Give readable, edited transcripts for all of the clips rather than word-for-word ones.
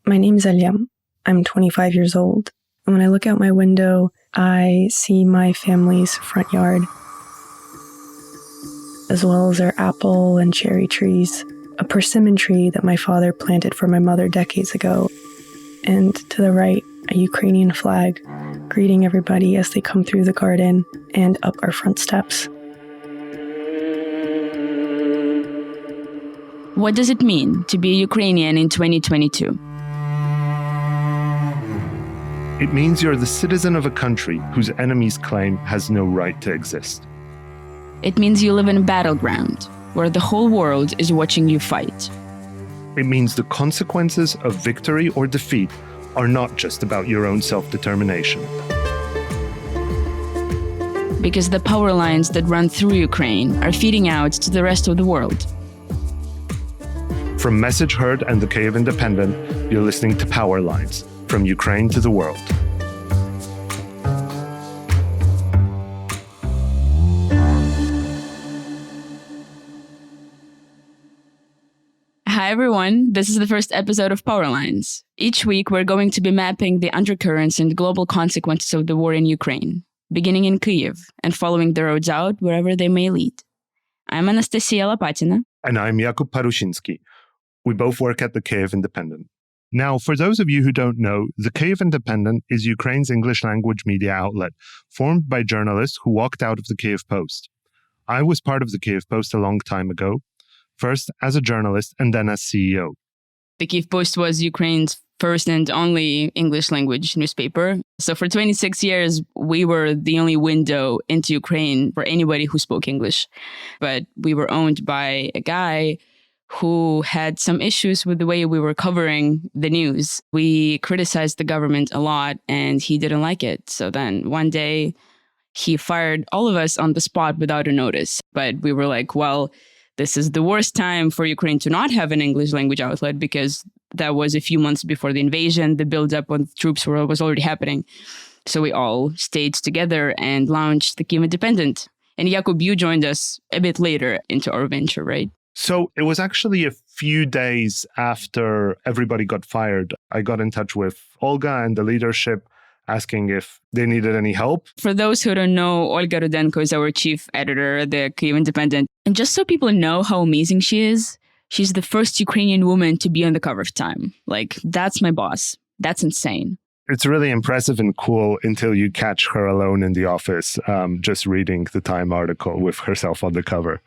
My name's Elyam. I'm 25 years old. And when I look out my window, I see my family's front yard, as well as their apple and cherry trees, a persimmon tree that my father planted for my mother decades ago, and to the right, a Ukrainian flag greeting everybody as they come through the garden and up our front steps. What does it mean to be a Ukrainian in 2022? It means you're the citizen of a country whose enemies claim has no right to exist. It means you live in a battleground where the whole world is watching you fight. It means the consequences of victory or defeat are not just about your own self-determination. Because the power lines that run through Ukraine are feeding out to the rest of the world. From Message Heard and the Kyiv Independent, you're listening to Power Lines, from Ukraine to the world. Hi everyone, this is the first episode of Power Lines. Each week we're going to be mapping the undercurrents and global consequences of the war in Ukraine, beginning in Kyiv and following the roads out wherever they may lead. I'm Anastasiia Lapatina. And I'm Jakub Parusinski. We both work at the Kyiv Independent. Now, for those of you who don't know, the Kyiv Independent is Ukraine's English language media outlet, formed by journalists who walked out of the Kyiv Post. I was part of the Kyiv Post a long time ago, first as a journalist and then as CEO. The Kyiv Post was Ukraine's first and only English language newspaper. So for 26 years, we were the only window into Ukraine for anybody who spoke English. But we were owned by a guy who had some issues with the way we were covering the news. We criticized the government a lot and he didn't like it. So then one day he fired all of us on the spot without a notice. But we were like, well, this is the worst time for Ukraine to not have an English language outlet because that was a few months before the invasion. The buildup of troops was already happening. So we all stayed together and launched the Kyiv Independent. And Jakub, you joined us a bit later into our venture, right? So it was actually a few days after everybody got fired. I got in touch with Olga and the leadership asking if they needed any help. For those who don't know, Olga Rudenko is our chief editor at the Kyiv Independent. And just so people know how amazing she is, she's the first Ukrainian woman to be on the cover of Time. Like, that's my boss. That's insane. It's really impressive and cool until you catch her alone in the office, just reading the Time article with herself on the cover.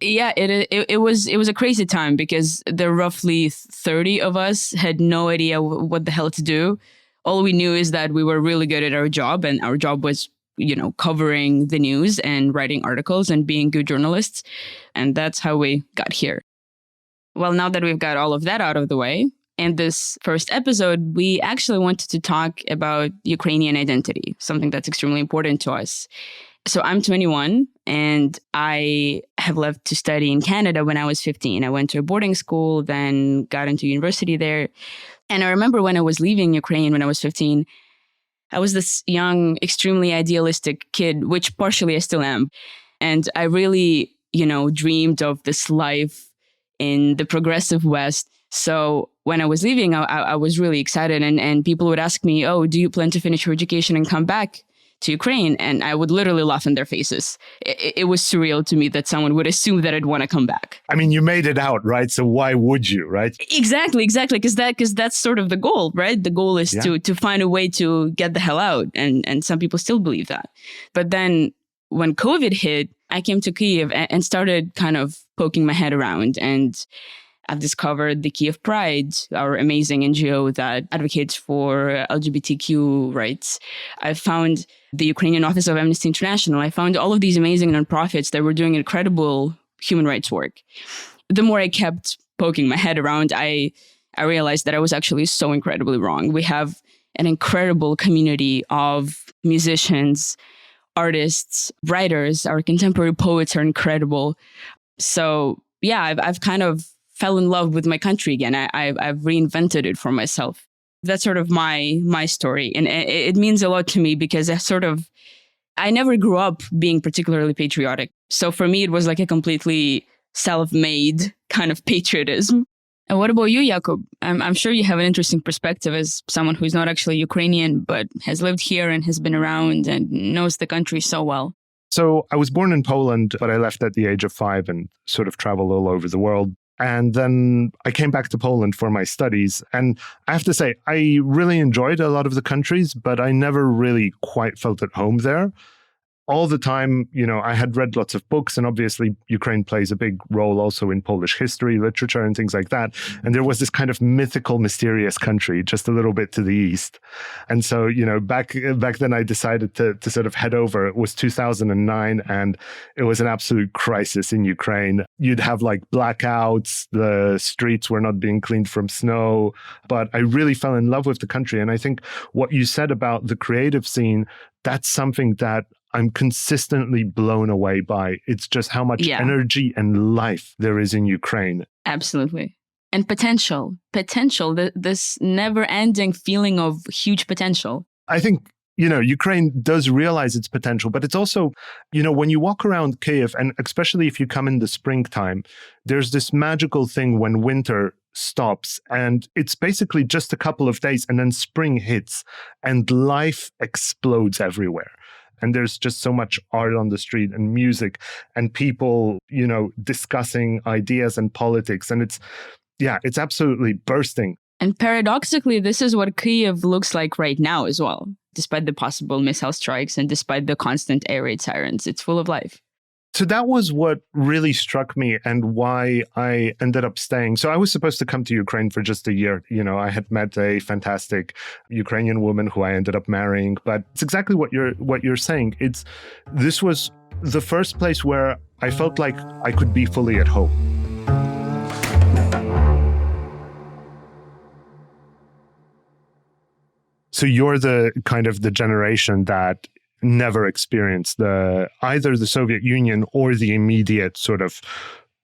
Yeah, it was a crazy time because the roughly 30 of us had no idea what the hell to do. All we knew is that we were really good at our job, and our job was, covering the news and writing articles and being good journalists. And that's how we got here. Well, now that we've got all of that out of the way, in this first episode, we actually wanted to talk about Ukrainian identity, something that's extremely important to us. So I'm 21 and I have left to study in Canada when I was 15. I went to a boarding school, then got into university there. And I remember when I was leaving Ukraine when I was 15, I was this young, extremely idealistic kid, which partially I still am. And I really, dreamed of this life in the progressive West. So when I was leaving, I was really excited. And people would ask me, oh, do you plan to finish your education and come back to Ukraine? And I would literally laugh in their faces. It was surreal to me that someone would assume that I'd want to come back. I mean, you made it out, right? So why would you, right? Exactly. Because that's sort of the goal, right? The goal is to find a way to get the hell out. And some people still believe that. But then when COVID hit, I came to Kyiv and started kind of poking my head around. And I've discovered the Kyiv Pride, our amazing NGO that advocates for LGBTQ rights. I found the Ukrainian Office of Amnesty International. I found all of these amazing nonprofits that were doing incredible human rights work. The more I kept poking my head around, I realized that I was actually so incredibly wrong. We have an incredible community of musicians, artists, writers. Our contemporary poets are incredible. So yeah, I've kind of fell in love with my country again. I've reinvented it for myself. That's sort of my story. And it means a lot to me because I never grew up being particularly patriotic. So for me, it was like a completely self-made kind of patriotism. And what about you, Jakub? I'm sure you have an interesting perspective as someone who's not actually Ukrainian, but has lived here and has been around and knows the country so well. So I was born in Poland, but I left at the age of 5 and sort of traveled all over the world. And then I came back to Poland for my studies. And I have to say, I really enjoyed a lot of the countries, but I never really quite felt at home there. All the time, I had read lots of books, and obviously Ukraine plays a big role also in Polish history, literature, and things like that. And there was this kind of mythical, mysterious country just a little bit to the east. And so, back then I decided to sort of head over. It was 2009, and it was an absolute crisis in Ukraine. You'd have like blackouts, the streets were not being cleaned from snow, but I really fell in love with the country. And I think what you said about the creative scene, that's something that I'm consistently blown away by. It's just how much energy and life there is in Ukraine. Absolutely. And potential, this never-ending feeling of huge potential. I think, Ukraine does realize its potential, but it's also, when you walk around Kyiv, and especially if you come in the springtime, there's this magical thing when winter stops and it's basically just a couple of days and then spring hits and life explodes everywhere. And there's just so much art on the street and music and people, discussing ideas and politics. And it's absolutely bursting. And paradoxically, this is what Kyiv looks like right now as well. Despite the possible missile strikes and despite the constant air raid sirens, it's full of life. So that was what really struck me and why I ended up staying. So I was supposed to come to Ukraine for just a year. I had met a fantastic Ukrainian woman who I ended up marrying. But it's exactly what you're saying. This was the first place where I felt like I could be fully at home. So you're the kind of the generation that never experienced either the Soviet Union or the immediate sort of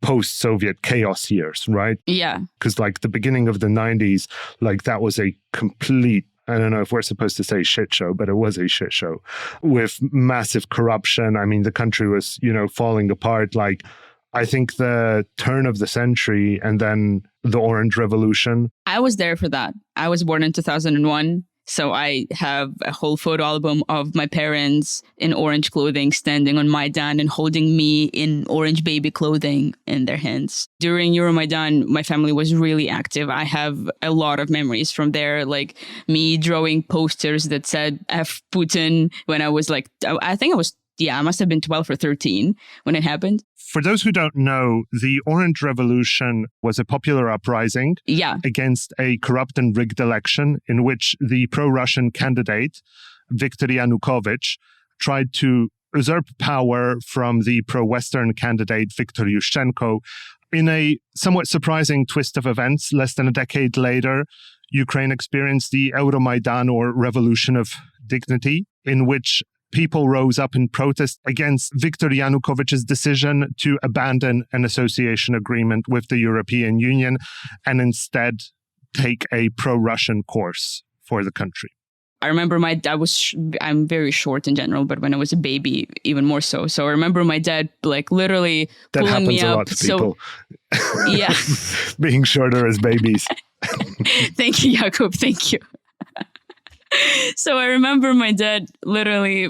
post-Soviet chaos years, right? Yeah. Because like the beginning of the 90s, like that was a complete, I don't know if we're supposed to say shit show, but it was a shit show with massive corruption. I mean, the country was, falling apart. Like, I think the turn of the century and then the Orange Revolution. I was there for that. I was born in 2001. So I have a whole photo album of my parents in orange clothing standing on Maidan and holding me in orange baby clothing in their hands. During Euromaidan, my family was really active. I have a lot of memories from there, like me drawing posters that said F Putin when I was like, I must have been 12 or 13 when it happened. For those who don't know, the Orange Revolution was a popular uprising against a corrupt and rigged election in which the pro-Russian candidate, Viktor Yanukovych, tried to usurp power from the pro-Western candidate, Viktor Yushchenko. In a somewhat surprising twist of events, less than a decade later, Ukraine experienced the Euromaidan, or Revolution of Dignity, in which people rose up in protest against Viktor Yanukovych's decision to abandon an association agreement with the European Union and instead take a pro-Russian course for the country. I remember I'm very short in general, but when I was a baby, even more so. So I remember my dad literally that pulling me up. That happens a lot to people. Yeah. Being shorter as babies. Thank you, Jakub. Thank you. So I remember my dad literally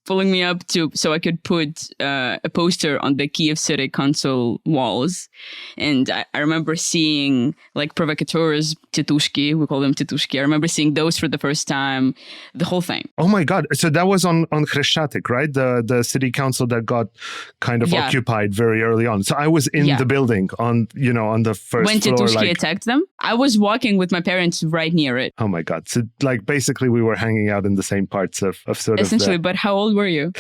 pulling me up so I could put a poster on the Kyiv City Council walls. And I remember seeing provocateurs, titushki, we call them titushki. I remember seeing those for the first time, the whole thing. Oh my God. So that was on Khreshchatyk, right? The city council that got kind of occupied very early on. So I was in the building on the first when floor. When titushki attacked them, I was walking with my parents right near it. Oh my God. So basically we were hanging out in the same parts of sort of... Essentially, but how old were you?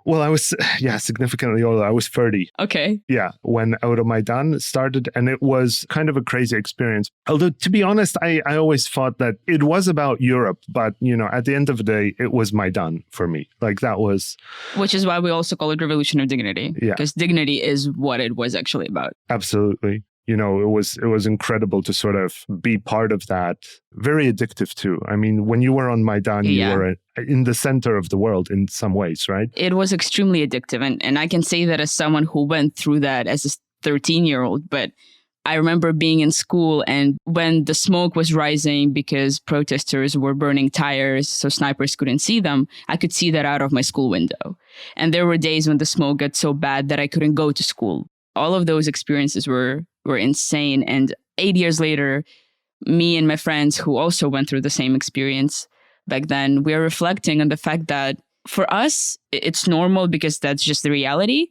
Well, I was, significantly older. I was 30. Okay. Yeah, when Euromaidan started, and it was kind of a crazy experience. Although, to be honest, I always thought that it was about Europe, but, at the end of the day, it was Maidan for me. That was... Which is why we also call it Revolution of Dignity. Yeah. Because dignity is what it was actually about. Absolutely. It was incredible to sort of be part of that. Very addictive too. I mean, when you were on Maidan, you were in the center of the world in some ways, right? It was extremely addictive. And I can say that as someone who went through that as 13-year-old, but I remember being in school, and when the smoke was rising because protesters were burning tires so snipers couldn't see them, I could see that out of my school window. And there were days when the smoke got so bad that I couldn't go to school. All of those experiences were insane. And 8 years later, me and my friends who also went through the same experience back then, we are reflecting on the fact that for us, it's normal because that's just the reality.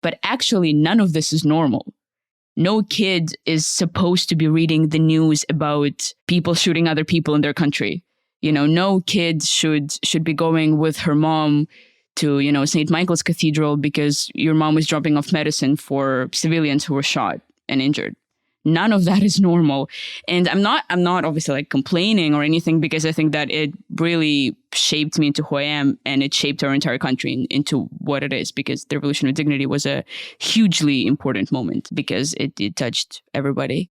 But actually, none of this is normal. No kid is supposed to be reading the news about people shooting other people in their country. No kid should be going with her mom to, St. Michael's Cathedral because your mom was dropping off medicine for civilians who were shot and injured. None of that is normal. And I'm not obviously like complaining or anything, because I think that it really shaped me into who I am, and it shaped our entire country into what it is, because the Revolution of Dignity was a hugely important moment because it touched everybody.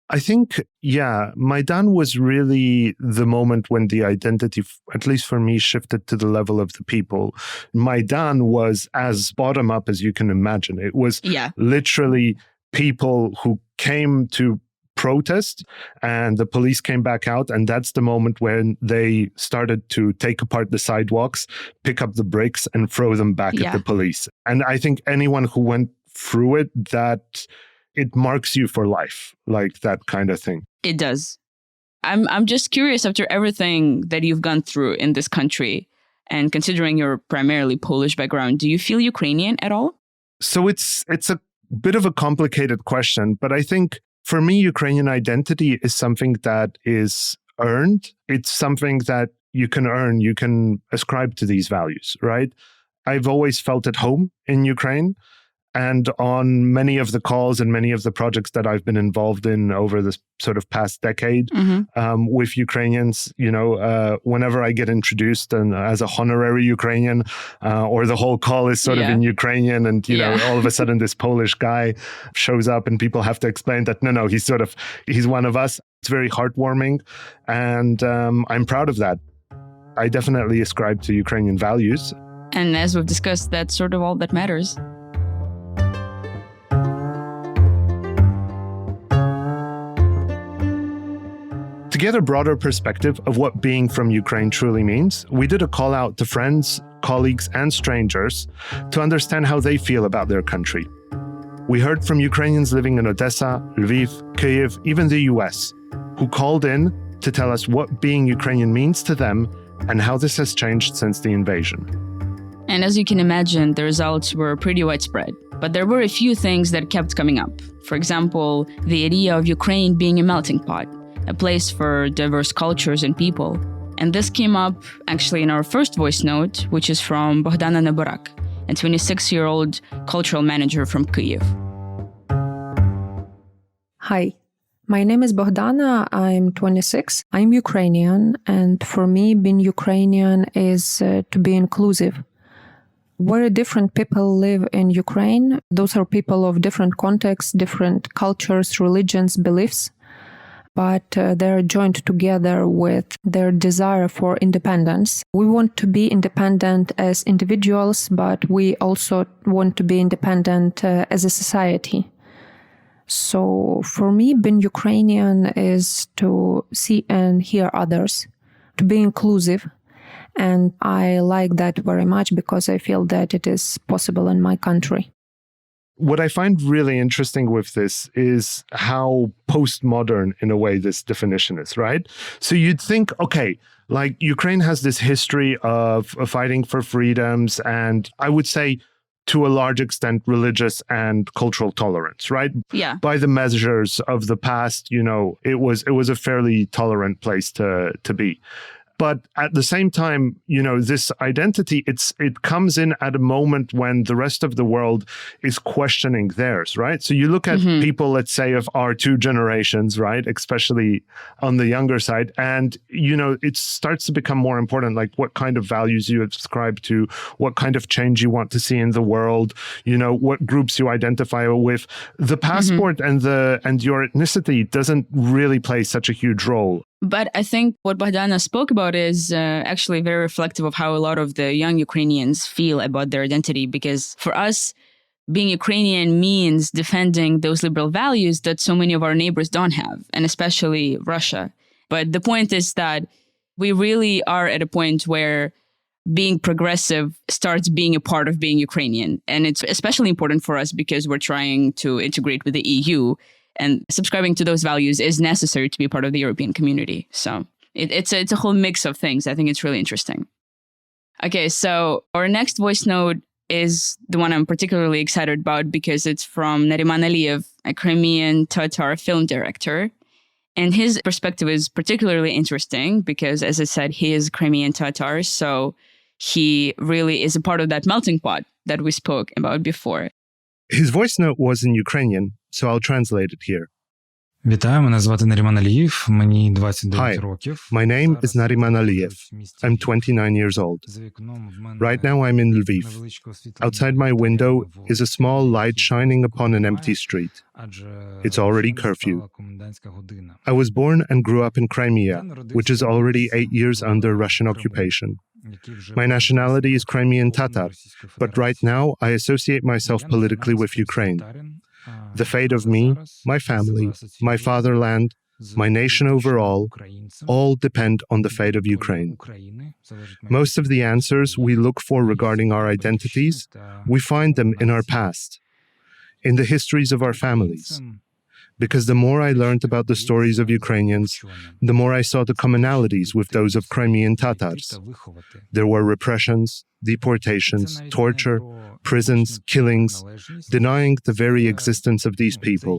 I think, Maidan was really the moment when the identity, at least for me, shifted to the level of the people. Maidan was as bottom up as you can imagine. It was literally people who came to protest and the police came back out, and that's the moment when they started to take apart the sidewalks, pick up the bricks and throw them back at the police. And I think anyone who went through it, that it marks you for life, like that kind of thing. It does. I'm just curious, after everything that you've gone through in this country, and considering your primarily Polish background, do you feel Ukrainian at all? So it's a bit of a complicated question, but I think for me, Ukrainian identity is something that is earned. It's something that you can earn. You can ascribe to these values, right? I've always felt at home in Ukraine. And on many of the calls and many of the projects that I've been involved in over this sort of past decade with Ukrainians, whenever I get introduced and as a honorary Ukrainian, or the whole call is sort of in Ukrainian, and all of a sudden this Polish guy shows up and people have to explain that no, he's one of us. It's very heartwarming, and I'm proud of that. I definitely ascribe to Ukrainian values. And as we've discussed, that's sort of all that matters. To get a broader perspective of what being from Ukraine truly means, we did a call out to friends, colleagues, and strangers to understand how they feel about their country. We heard from Ukrainians living in Odessa, Lviv, Kyiv, even the US, who called in to tell us what being Ukrainian means to them and how this has changed since the invasion. And as you can imagine, the results were pretty widespread. But there were a few things that kept coming up. For example, the idea of Ukraine being a melting pot, a place for diverse cultures and people. And this came up actually in our first voice note, which is from Bohdana Neborak, a 26-year-old cultural manager from Kyiv. Hi, my name is Bohdana. I'm 26. I'm Ukrainian. And for me, being Ukrainian is to be inclusive. Very different people live in Ukraine. Those are people of different contexts, different cultures, religions, beliefs. But they're joined together with their desire for independence. We want to be independent as individuals, but we also want to be independent as a society. So for me, being Ukrainian is to see and hear others, to be inclusive. And I like that very much because I feel that it is possible in my country. What I find really interesting with this is how postmodern, in a way, this definition is, right? So you'd think, okay, like Ukraine has this history of fighting for freedoms and I would say to a large extent, religious and cultural tolerance, right? Yeah. By the measures of the past, it was a fairly tolerant place to be. But at the same time, this identity, it comes in at a moment when the rest of the world is questioning theirs, right? So you look at people, let's say, of our two generations, right? Especially on the younger side. And, it starts to become more important, like what kind of values you subscribe to, what kind of change you want to see in the world, what groups you identify with. The passport and your ethnicity doesn't really play such a huge role. But I think what Bohdana spoke about is actually very reflective of how a lot of the young Ukrainians feel about their identity. Because for us, being Ukrainian means defending those liberal values that so many of our neighbors don't have, and especially Russia. But the point is that we really are at a point where being progressive starts being a part of being Ukrainian. And it's especially important for us because we're trying to integrate with the EU, and subscribing to those values is necessary to be part of the European community. So it's a whole mix of things. I think it's really interesting. Okay, so our next voice note is the one I'm particularly excited about because it's from Nariman Aliyev, a Crimean Tatar film director. And his perspective is particularly interesting because, as I said, he is Crimean Tatar. So he really is a part of that melting pot that we spoke about before. His voice note was in Ukrainian, so I'll translate it here. Вітаю, мене звати Наріман Алієв, мені 29 років. My name is Nariman Aliyev. I'm 29 years old. Right now I'm in Lviv. Outside my window is a small light shining upon an empty street. It's already curfew. I was born and grew up in Crimea, which is already 8 years under Russian occupation. My nationality is Crimean Tatar, but right now I associate myself politically with Ukraine. The fate of me, my family, my fatherland, my nation overall, all depend on the fate of Ukraine. Most of the answers we look for regarding our identities, we find them in our past, in the histories of our families. Because the more I learned about the stories of Ukrainians, the more I saw the commonalities with those of Crimean Tatars. There were repressions, deportations, torture, prisons, killings, denying the very existence of these people.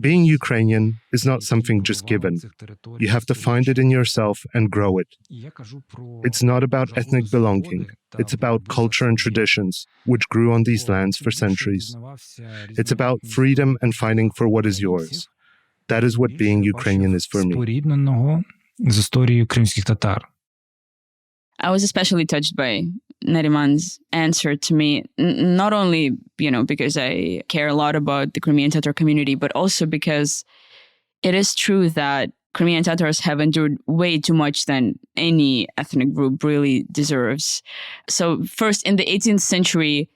Being Ukrainian is not something just given. You have to find it in yourself and grow it. It's not about ethnic belonging. It's about culture and traditions, which grew on these lands for centuries. It's about freedom and fighting for what is yours. That is what being Ukrainian is for me. I was especially touched by Nariman's answer to me, not only, because I care a lot about the Crimean Tatar community, but also because it is true that Crimean Tatars have endured way too much than any ethnic group really deserves. So first, in the 18th century,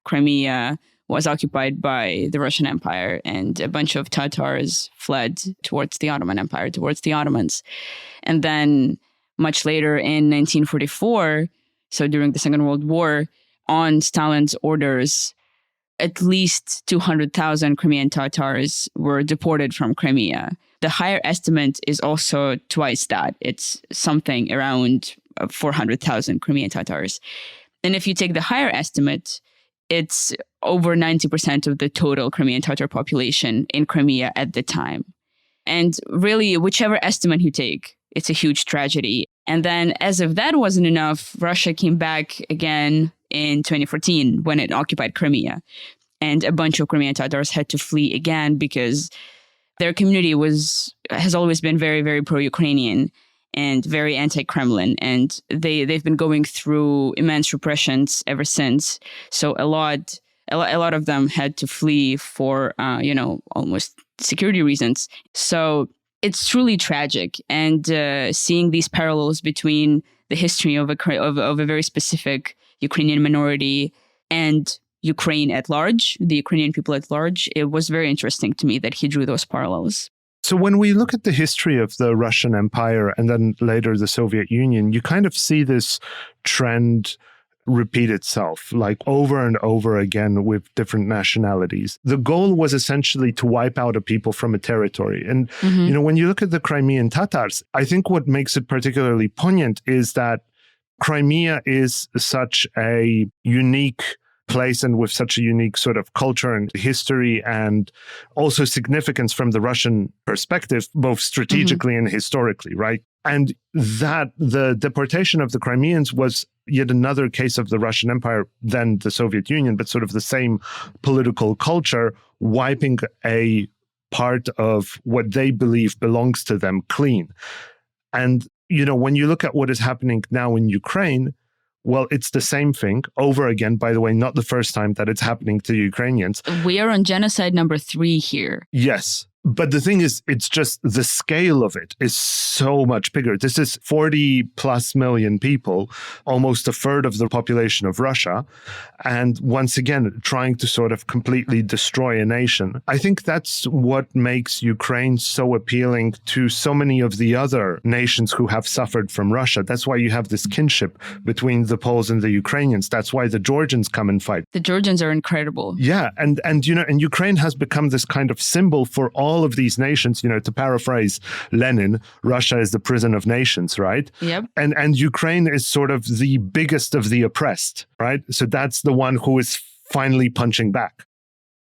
Crimea was occupied by the Russian Empire, and a bunch of Tatars fled towards the Ottoman Empire, towards the Ottomans. And then much later in 1944, so during the Second World War, on Stalin's orders, at least 200,000 Crimean Tatars were deported from Crimea. The higher estimate is also twice that. It's something around 400,000 Crimean Tatars. And if you take the higher estimate, it's over 90% of the total Crimean Tatar population in Crimea at the time. And really, whichever estimate you take, it's a huge tragedy. And then, as if that wasn't enough, Russia came back again in 2014 when it occupied Crimea. And a bunch of Crimean Tatars had to flee again because their community has always been very, very pro-Ukrainian and very anti-Kremlin. And they've been going through immense repressions ever since. So a lot of them had to flee for, almost security reasons. So it's truly tragic, and seeing these parallels between the history of a very specific Ukrainian minority and Ukraine at large, the Ukrainian people at large, it was very interesting to me that he drew those parallels. So when we look at the history of the Russian Empire and then later the Soviet Union, you kind of see this trend repeat itself, like over and over again with different nationalities. The goal was essentially to wipe out a people from a territory. And, when you look at the Crimean Tatars, I think what makes it particularly poignant is that Crimea is such a unique place and with such a unique sort of culture and history and also significance from the Russian perspective, both strategically and historically, right? And that the deportation of the Crimeans was yet another case of the Russian Empire than the Soviet Union, but sort of the same political culture wiping a part of what they believe belongs to them clean. And, when you look at what is happening now in Ukraine, well, it's the same thing over again, by the way, not the first time that it's happening to Ukrainians. We are on genocide number 3 here. Yes. But the thing is, it's just the scale of it is so much bigger. This is 40 plus million people, almost a third of the population of Russia. And once again, trying to sort of completely destroy a nation. I think that's what makes Ukraine so appealing to so many of the other nations who have suffered from Russia. That's why you have this kinship between the Poles and the Ukrainians. That's why the Georgians come and fight. The Georgians are incredible. Yeah. And Ukraine has become this kind of symbol for all of these nations. To paraphrase Lenin, Russia is the prison of nations, right? Yep. And Ukraine is sort of the biggest of the oppressed, right? So that's the one who is finally punching back.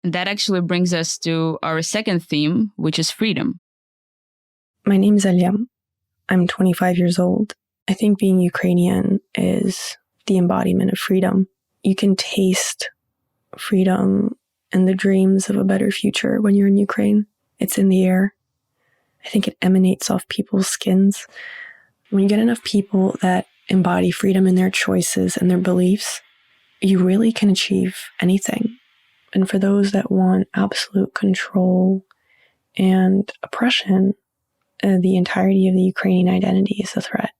And that actually brings us to our second theme, which is freedom. My name is Alia. I'm 25 years old. I think being Ukrainian is the embodiment of freedom. You can taste freedom and the dreams of a better future when you're in Ukraine. It's in the air. I think it emanates off people's skins. When you get enough people that embody freedom in their choices and their beliefs, you really can achieve anything. And for those that want absolute control and oppression, the entirety of the Ukrainian identity is a threat.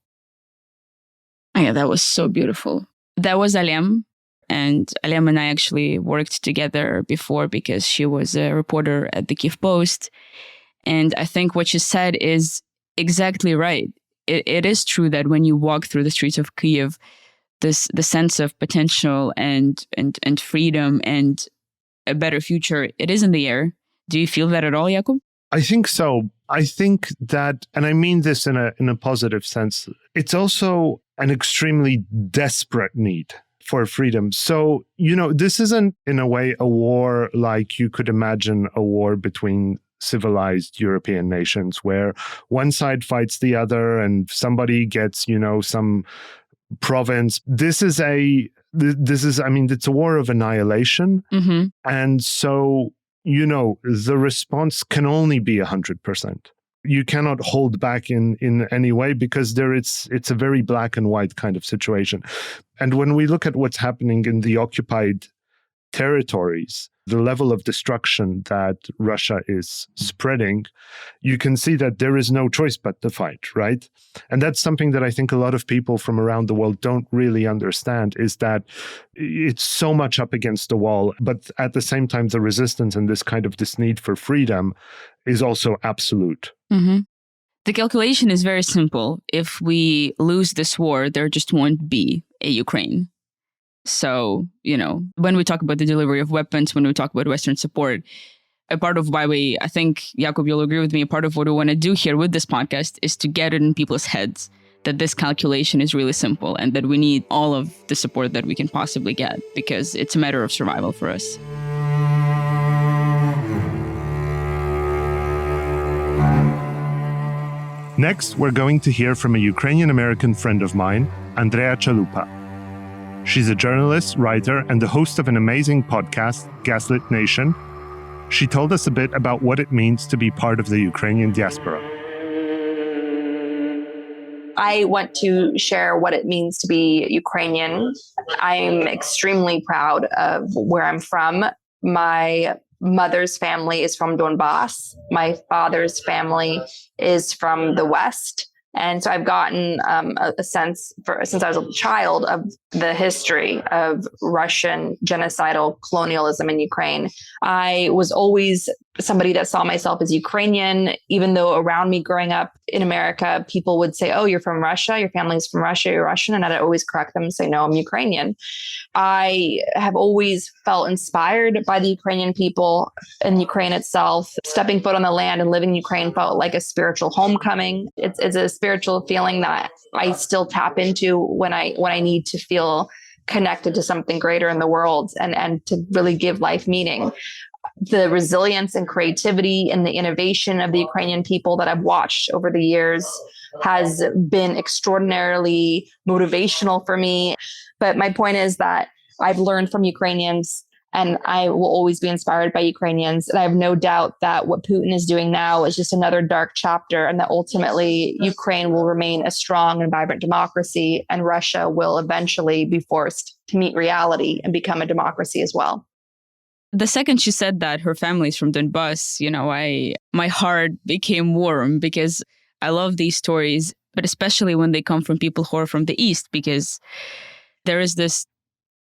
Oh, yeah, that was so beautiful. That was Alem. And Alem and I actually worked together before because she was a reporter at the Kyiv Post. And I think what she said is exactly right. It is true that when you walk through the streets of Kyiv, the sense of potential and freedom and a better future, it is in the air. Do you feel that at all, Jakub? I think so. I think that, and I mean this in a positive sense, it's also an extremely desperate need for freedom. So, this isn't in a way a war like you could imagine a war between civilized European nations where one side fights the other and somebody gets, some province. It's a war of annihilation. Mm-hmm. And so, the response can only be 100%. You cannot hold back in any way because it's a very black and white kind of situation. And when we look at what's happening in the occupied territories, the level of destruction that Russia is spreading, you can see that there is no choice but to fight, right? And that's something that I think a lot of people from around the world don't really understand, is that it's so much up against the wall, but at the same time, the resistance and this need for freedom is also absolute. Mm-hmm. The calculation is very simple. If we lose this war, there just won't be a Ukraine. So, when we talk about the delivery of weapons, when we talk about Western support, a part of why I think, Jakub, you'll agree with me, a part of what we want to do here with this podcast is to get it in people's heads that this calculation is really simple and that we need all of the support that we can possibly get because it's a matter of survival for us. Next, we're going to hear from a Ukrainian-American friend of mine, Andrea Chalupa. She's a journalist, writer, and the host of an amazing podcast, Gaslit Nation. She told us a bit about what it means to be part of the Ukrainian diaspora. I want to share what it means to be Ukrainian. I'm extremely proud of where I'm from. My mother's family is from Donbass. My father's family is from the West. And so I've gotten a sense since I was a child of the history of Russian genocidal colonialism in Ukraine. I was always somebody that saw myself as Ukrainian, even though around me growing up in America, people would say, oh, you're from Russia, your family's from Russia, you're Russian. And I'd always correct them and say, no, I'm Ukrainian. I have always felt inspired by the Ukrainian people and Ukraine itself. Stepping foot on the land and living in Ukraine felt like a spiritual homecoming. It's a spiritual feeling that I still tap into when I need to feel connected to something greater in the world and to really give life meaning. The resilience and creativity and the innovation of the Ukrainian people that I've watched over the years has been extraordinarily motivational for me. But my point is that I've learned from Ukrainians and I will always be inspired by Ukrainians. And I have no doubt that what Putin is doing now is just another dark chapter and that ultimately Ukraine will remain a strong and vibrant democracy and Russia will eventually be forced to meet reality and become a democracy as well. The second she said that her family's from Donbass, my heart became warm because I love these stories, but especially when they come from people who are from the East, because there is this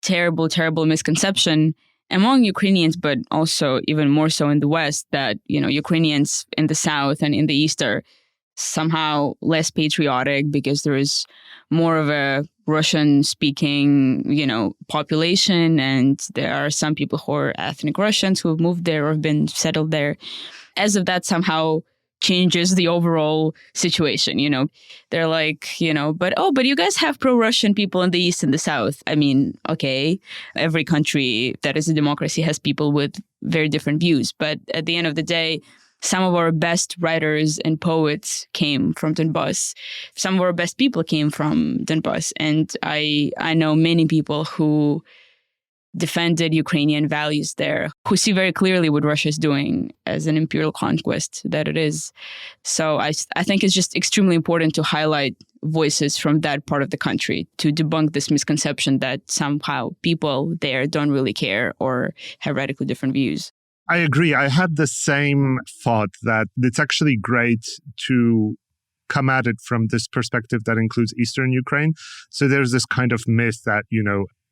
terrible, terrible misconception among Ukrainians, but also even more so in the West, that, Ukrainians in the South and in the East are somehow less patriotic because there is more of a Russian-speaking, population, and there are some people who are ethnic Russians who have moved there or have been settled there. As if that somehow changes the overall situation, They're like, but you guys have pro-Russian people in the East and the South. I mean, okay, every country that is a democracy has people with very different views. But at the end of the day, some of our best writers and poets came from Donbass. Some of our best people came from Donbass. And I know many people who defended Ukrainian values there, who see very clearly what Russia is doing as an imperial conquest that it is. So I think it's just extremely important to highlight voices from that part of the country to debunk this misconception that somehow people there don't really care or have radically different views. I agree. I had the same thought that it's actually great to come at it from this perspective that includes Eastern Ukraine. So there's this kind of myth that,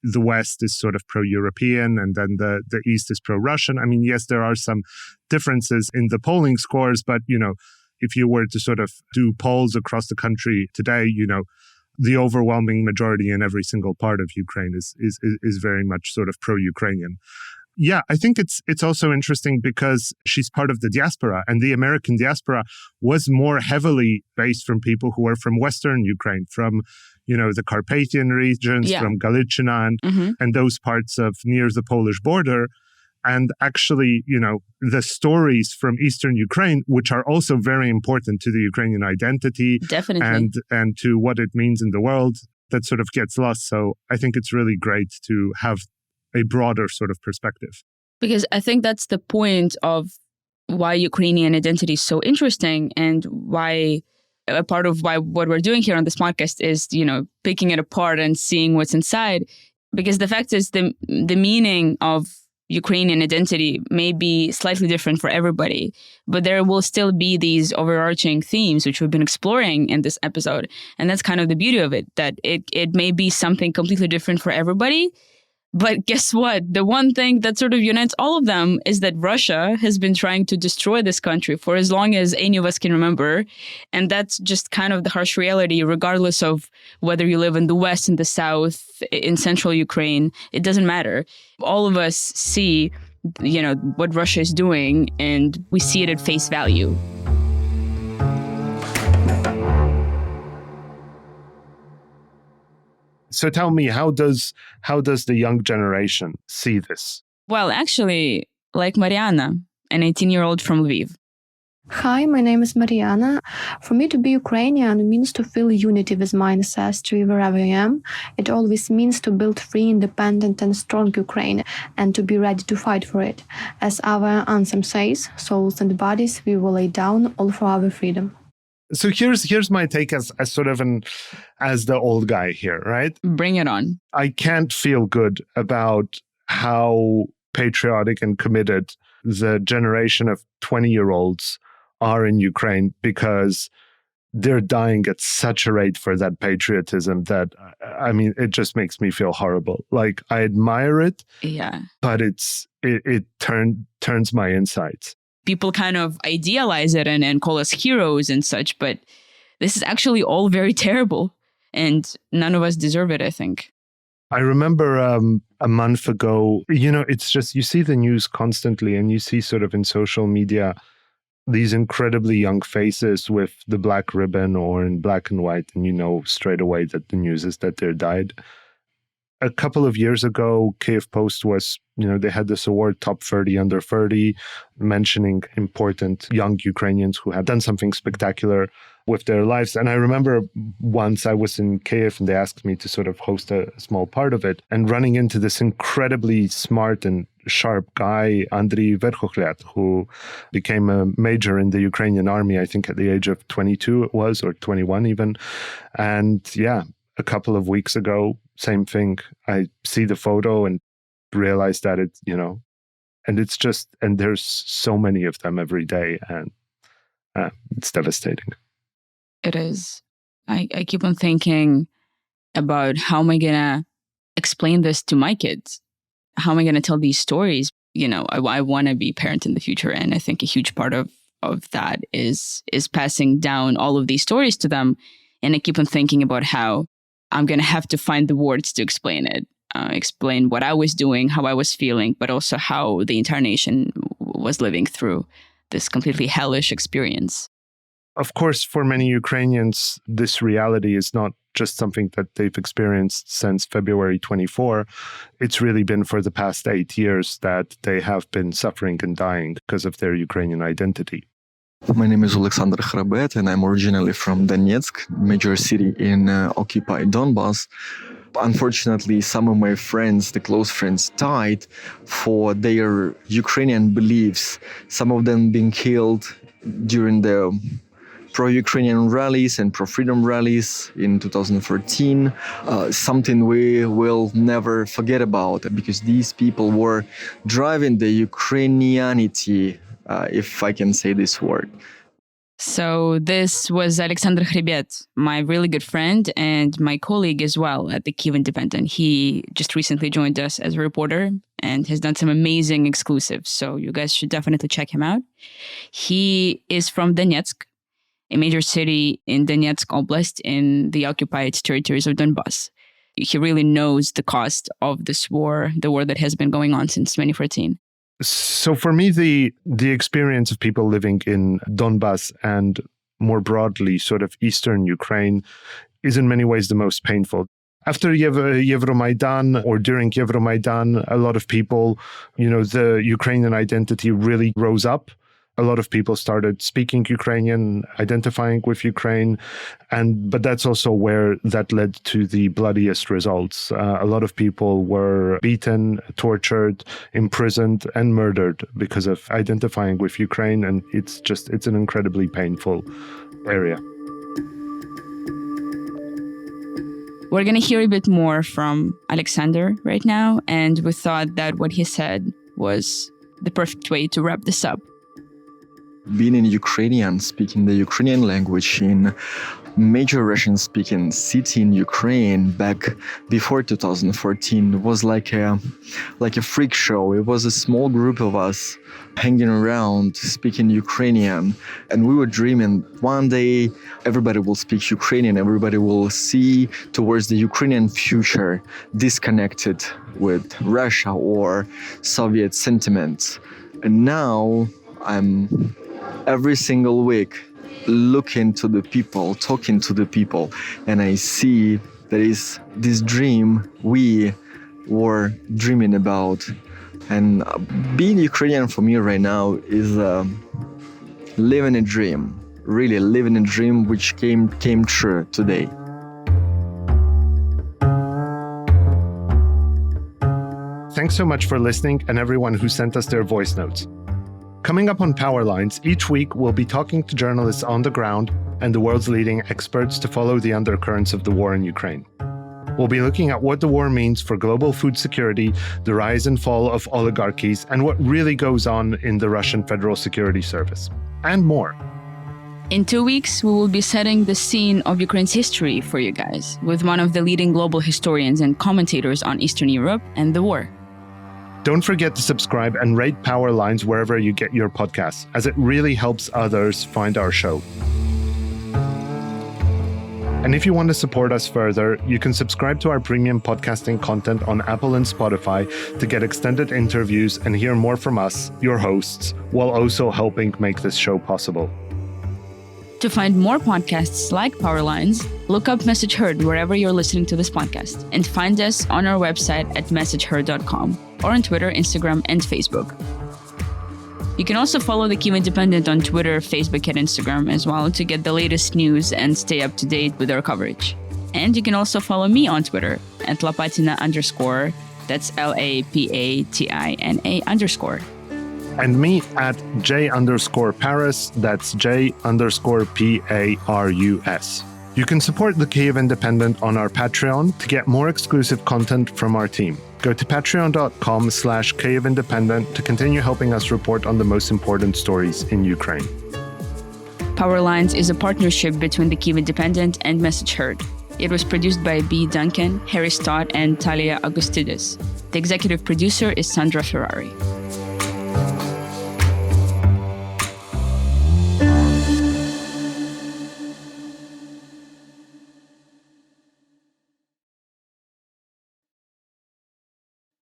the West is sort of pro-European and then the East is pro-Russian. I mean, yes, there are some differences in the polling scores, but, if you were to sort of do polls across the country today, the overwhelming majority in every single part of Ukraine is very much sort of pro-Ukrainian. Yeah, I think it's also interesting because she's part of the diaspora, and the American diaspora was more heavily based from people who are from Western Ukraine, from, the Carpathian regions, from Galiciana and those parts of near the Polish border. And actually, the stories from Eastern Ukraine, which are also very important to the Ukrainian identity and to what it means in the world, that sort of gets lost. So I think it's really great to have a broader sort of perspective. Because I think that's the point of why Ukrainian identity is so interesting, and why a part of why what we're doing here on this podcast is, picking it apart and seeing what's inside. Because the fact is the meaning of Ukrainian identity may be slightly different for everybody, but there will still be these overarching themes which we've been exploring in this episode. And that's kind of the beauty of it, that it may be something completely different for everybody. But guess what? The one thing that sort of unites all of them is that Russia has been trying to destroy this country for as long as any of us can remember. And that's just kind of the harsh reality, regardless of whether you live in the West, in the South, in central Ukraine. It doesn't matter. All of us see, what Russia is doing, and we see it at face value. So tell me, how does the young generation see this? Well, actually, like Mariana, an 18-year-old from Lviv. Hi, my name is Mariana. For me, to be Ukrainian means to feel unity with my ancestry wherever I am. It always means to build free, independent and strong Ukraine, and to be ready to fight for it. As our anthem says, souls and bodies, we will lay down all for our freedom. So here's my take as sort of as the old guy here, right? Bring it on. I can't feel good about how patriotic and committed the generation of 20-year-olds are in Ukraine, because they're dying at such a rate for that patriotism that, I mean, it just makes me feel horrible. Like, I admire it, but it turns my insides. People kind of idealize it and call us heroes and such, but this is actually all very terrible, and none of us deserve it, I think. I remember a month ago, it's just, you see the news constantly, and you see sort of in social media these incredibly young faces with the black ribbon or in black and white, and straight away that the news is that they're died. A couple of years ago, Kyiv Post was, they had this award, Top 30 Under 30, mentioning important young Ukrainians who had done something spectacular with their lives. And I remember once I was in Kyiv and they asked me to sort of host a small part of it, and running into this incredibly smart and sharp guy, Andriy Verkhokhlyat, who became a major in the Ukrainian army, I think at the age of 22 it was, or 21 even. And yeah, a couple of weeks ago, same thing. I see the photo and realize that it's, And there's so many of them every day, and it's devastating. It is. I keep on thinking about how am I going to explain this to my kids? How am I going to tell these stories? I want to be a parent in the future. And I think a huge part of that is passing down all of these stories to them. And I keep on thinking about how I'm going to have to find the words to explain it, explain what I was doing, how I was feeling, but also how the entire nation was living through this completely hellish experience. Of course, for many Ukrainians, this reality is not just something that they've experienced since February 24. It's really been for the past 8 years that they have been suffering and dying because of their Ukrainian identity. My name is Alexander Khrabet, and I'm originally from Donetsk, major city in occupied Donbass. Unfortunately, some of my friends, the close friends, died for their Ukrainian beliefs. Some of them being killed during the pro-Ukrainian rallies and pro-freedom rallies in 2014, something we will never forget about, because these people were driving the Ukrainianity, if I can say this word. So this was Alexander Khrabet, my really good friend and my colleague as well at the Kyiv Independent. He just recently joined us as a reporter and has done some amazing exclusives. So you guys should definitely check him out. He is from Donetsk, a major city in Donetsk Oblast in the occupied territories of Donbass. He really knows the cost of this war, the war that has been going on since 2014. So for me, the experience of people living in Donbass and more broadly sort of eastern Ukraine is in many ways the most painful. After Euromaidan or during Euromaidan, a lot of people, the Ukrainian identity really rose up. A lot of people started speaking Ukrainian, identifying with Ukraine, but that's also where that led to the bloodiest results. A lot of people were beaten, tortured, imprisoned, and murdered because of identifying with Ukraine, and it's an incredibly painful area. We're going to hear a bit more from Alexander right now, and we thought that what he said was the perfect way to wrap this up. Being in Ukrainian, speaking the Ukrainian language in major Russian-speaking city in Ukraine back before 2014 was like a freak show. It was a small group of us hanging around, speaking Ukrainian, and we were dreaming one day everybody will speak Ukrainian, everybody will see towards the Ukrainian future disconnected with Russia or Soviet sentiments. And now I'm every single week looking to the people, talking to the people, and I see there is this dream we were dreaming about. And being Ukrainian for me right now is living a dream, really living a dream which came true today. Thanks so much for listening and everyone who sent us their voice notes. Coming up on Power Lines, each week we'll be talking to journalists on the ground and the world's leading experts to follow the undercurrents of the war in Ukraine. We'll be looking at what the war means for global food security, the rise and fall of oligarchies, and what really goes on in the Russian Federal Security Service, and more. In 2 weeks, we will be setting the scene of Ukraine's history for you guys with one of the leading global historians and commentators on Eastern Europe and the war. Don't forget to subscribe and rate Power Lines wherever you get your podcasts, as it really helps others find our show. And if you want to support us further, you can subscribe to our premium podcasting content on Apple and Spotify to get extended interviews and hear more from us, your hosts, while also helping make this show possible. To find more podcasts like Power Lines, look up Message Heard wherever you're listening to this podcast, and find us on our website at messageheard.com or on Twitter, Instagram, and Facebook. You can also follow the Kyiv Independent on Twitter, Facebook, and Instagram as well to get the latest news and stay up to date with our coverage. And you can also follow me on Twitter at Lapatina_, that's LAPATINA_. And me at J_Paris, that's J_PARUS. You can support the Kyiv Independent on our Patreon to get more exclusive content from our team. Go to patreon.com/Kyiv Independent to continue helping us report on the most important stories in Ukraine. Powerlines is a partnership between the Kyiv Independent and Message Heard. It was produced by B. Duncan, Harry Stott, and Talia Agustidis. The executive producer is Sandra Ferrari.